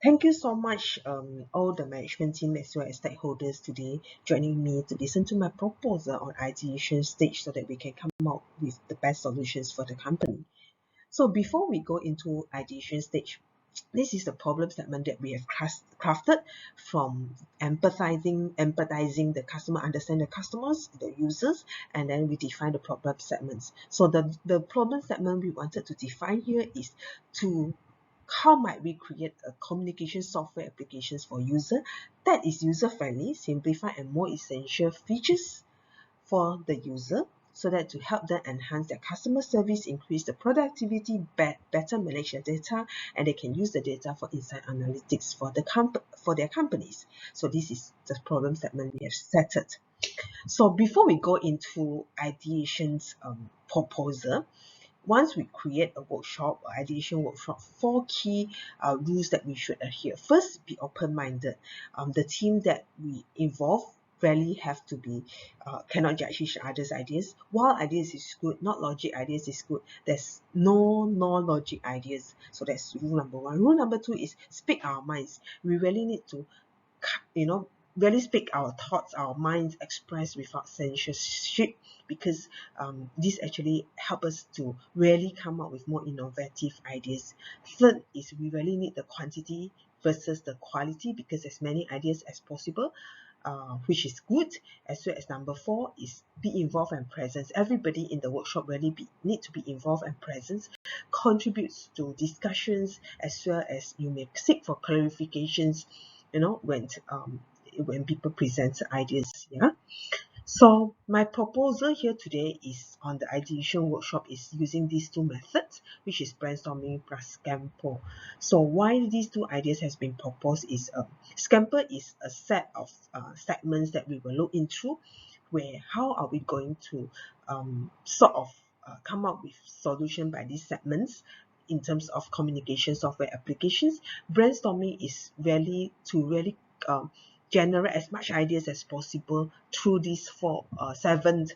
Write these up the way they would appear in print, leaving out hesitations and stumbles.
Thank you so much, all the management team as well as stakeholders today joining me to listen to my proposal on ideation stage so that we can come out with the best solutions for the company. So before we go into ideation stage, this is the problem statement that we have crafted from empathizing the customer, understand the customers, the users, and then we define the problem segments. So the problem segment we wanted to define here is to how might we create a communication software applications for user that is user friendly, simplified, and more essential features for the user so that to help them enhance their customer service, increase the productivity, better manage their data, and they can use the data for insight analytics for their companies. So this is the problem statement we have set it. So before we go into ideation's proposal, once we create a workshop or ideation workshop, four key rules that we should adhere. First, be open-minded. The team that we involve rarely have to be cannot judge each other's ideas. While ideas is good, not logic ideas is good. There's no logic ideas. So that's rule number one. Rule number two is speak our minds. We really need to you know really speak our thoughts, our minds, express without censorship, because this actually help us to really come up with more innovative ideas. Third is we really need the quantity versus the quality, because as many ideas as possible, which is good. As well as number four is be involved and present. Everybody in the workshop really need to be involved and present, contributes to discussions, as well as you may seek for clarifications, when people present ideas. Yeah. So my proposal here today is on the ideation workshop is using these two methods, which is brainstorming plus Scamper. So why these two ideas has been proposed is Scamper is a set of segments that we will look into, where how are we going to sort of come up with solution by these segments in terms of communication software applications. Brainstorming is really generate as much ideas as possible through these seven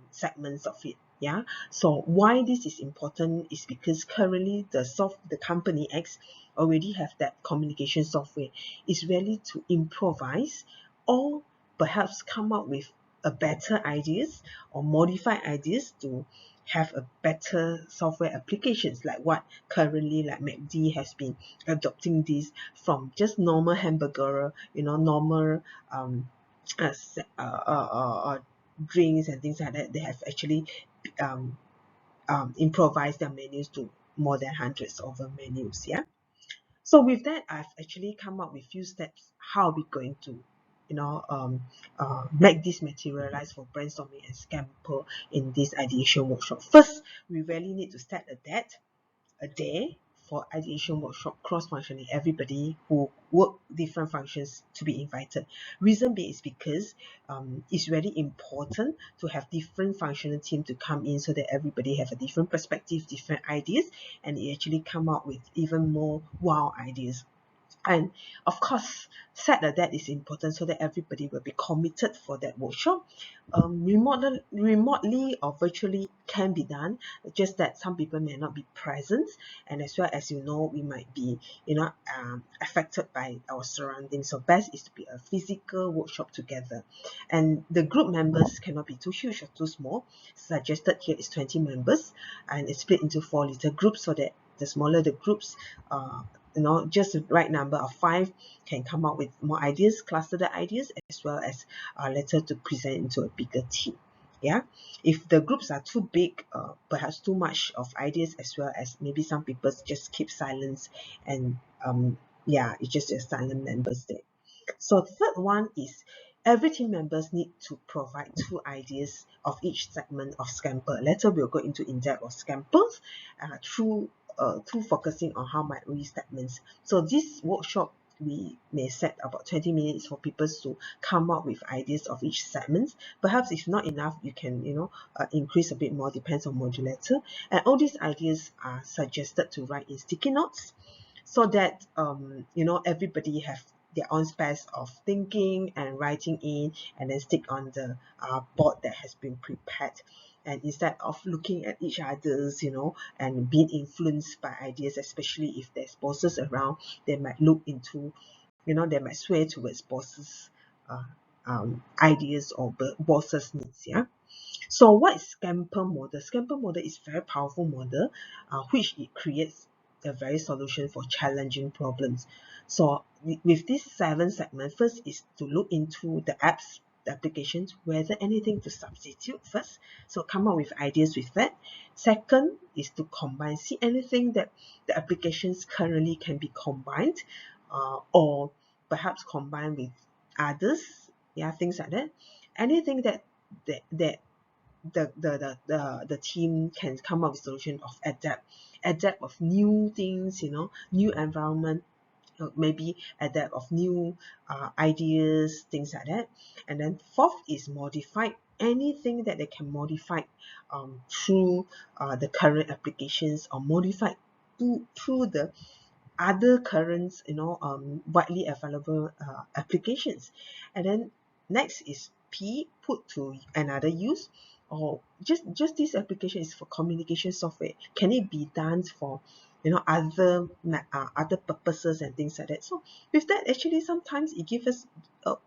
segments of it. Yeah. So why this is important is because currently the company X already have that communication software. Is really to improvise or perhaps come up with a better ideas or modify ideas to have a better software applications, like what currently like MACD has been adopting this from just normal hamburger, normal uh, drinks and things like that. They have actually um, improvised their menus to more than hundreds of menus. Yeah. So with that, I've actually come up with few steps how we're going to make this materialize for brainstorming and Scamper in this ideation workshop. First, we really need to set a day for ideation workshop cross-functioning, everybody who work different functions to be invited. Reason being is because it's really important to have different functional team to come in so that everybody have a different perspective, different ideas, and it actually come out with even more wow ideas. And of course, set a date is important so that everybody will be committed for that workshop. Remotely or virtually can be done, just that some people may not be present, and as well as we might be affected by our surroundings. So best is to be a physical workshop together, and the group members cannot be too huge or too small. Suggested here is 20 members, and it's split into 4 little groups so that the smaller the groups, just the right number of 5 can come up with more ideas, cluster the ideas, as well as later to present into a bigger team. Yeah. If the groups are too big, perhaps too much of ideas, as well as maybe some people just keep silence, and yeah, it's just a silent members there. So the third one is every team members need to provide 2 ideas of each segment of Scamper. Later we'll go into in-depth of Scampers through focusing on how might we segments. So this workshop we may set about 20 minutes for people to come up with ideas of each segment. Perhaps if not enough, you can increase a bit more, depends on modulator. And all these ideas are suggested to write in sticky notes so that everybody have their own space of thinking and writing in, and then stick on the board that has been prepared. And instead of looking at each other's, and being influenced by ideas, especially if there's bosses around, they might look into, they might sway towards bosses' ideas or bosses' needs. Yeah. So what is scamper model? Scamper model is very powerful model, which it creates a very solution for challenging problems. So with these 7 segments, first is to look into the apps, the applications, whether anything to substitute first. So come up with ideas with that. Second is to combine, see anything that the applications currently can be combined, or perhaps combined with others. Yeah, things like that. Anything that the team can come up with solution of adapt of new things, new environment, maybe adapt of new ideas, things like that. And then fourth is modified, anything that they can modify through the current applications, or modified through the other current, widely available applications. And then next is P, put to another use, or just this application is for communication software. Can it be done for other purposes and things like that? So with that, actually sometimes it gives us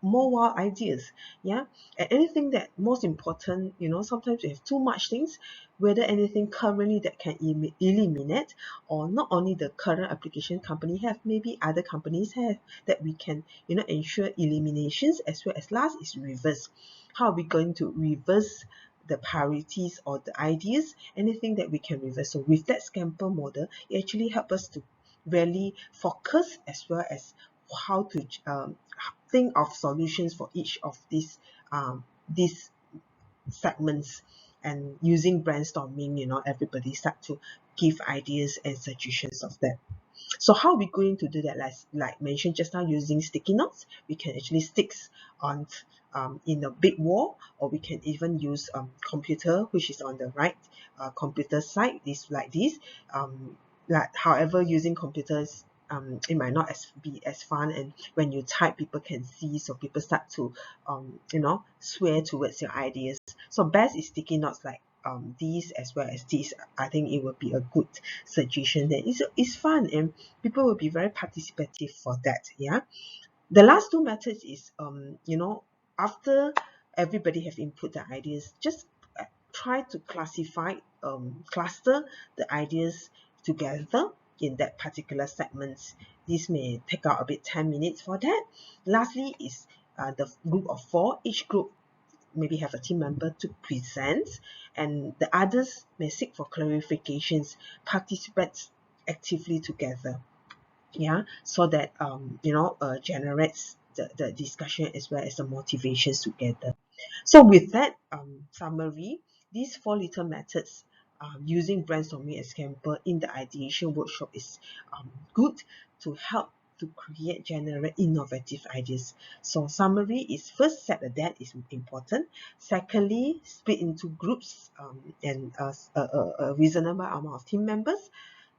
more wild ideas. Yeah. And anything that most important, sometimes we have too much things, whether anything currently that can eliminate, or not only the current application company have, maybe other companies have, that we can ensure eliminations, as well as last is reverse. How are we going to reverse the priorities or the ideas, anything that we can reverse? So with that scamper model, it actually helps us to really focus, as well as how to think of solutions for each of these segments. And using brainstorming, everybody start to give ideas and suggestions of that. So how are we going to do that? Like mentioned just now, using sticky notes, we can actually stick on in a big wall, or we can even use computer, which is on the right computer side, is like this. However, using computers, it might not be as fun, and when you type, people can see, so people start to sway towards your ideas. So best is sticky notes, like these as well as these. I think it would be a good suggestion. That it's fun, and people will be very participative for that. Yeah. The last 2 methods is after everybody have input the ideas, just try to cluster the ideas together in that particular segments. This may take out a bit 10 minutes for that. Lastly is the group of 4. Each group maybe have a team member to present, and the others may seek for clarifications, participate actively together. Yeah, so that generates the discussion, as well as the motivations together. So with that summary, these 4 little methods using brainstorming and scamper in the ideation workshop is good to help to generate innovative ideas. So summary is, first, set a date is important. Secondly, split into groups and a reasonable amount of team members.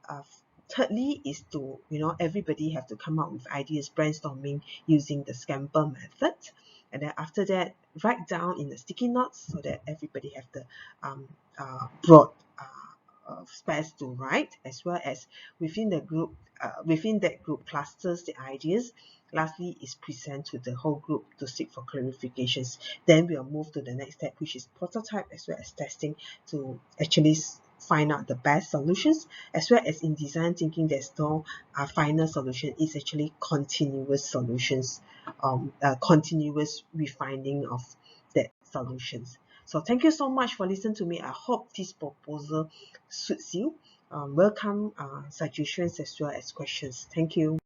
uh, Thirdly is to, everybody have to come up with ideas, brainstorming using the scamper method. And then after that, write down in the sticky notes, so that everybody have the broad space to write, as well as within the group, within that group, clusters the ideas. Lastly is present to the whole group to seek for clarifications. Then we'll move to the next step, which is prototype, as well as testing, to actually find out the best solutions. As well as in design thinking, there's no final solution. It's actually continuous solutions, continuous refining of that solutions. So thank you so much for listening to me. I hope this proposal suits you. Welcome suggestions as well as questions. Thank you.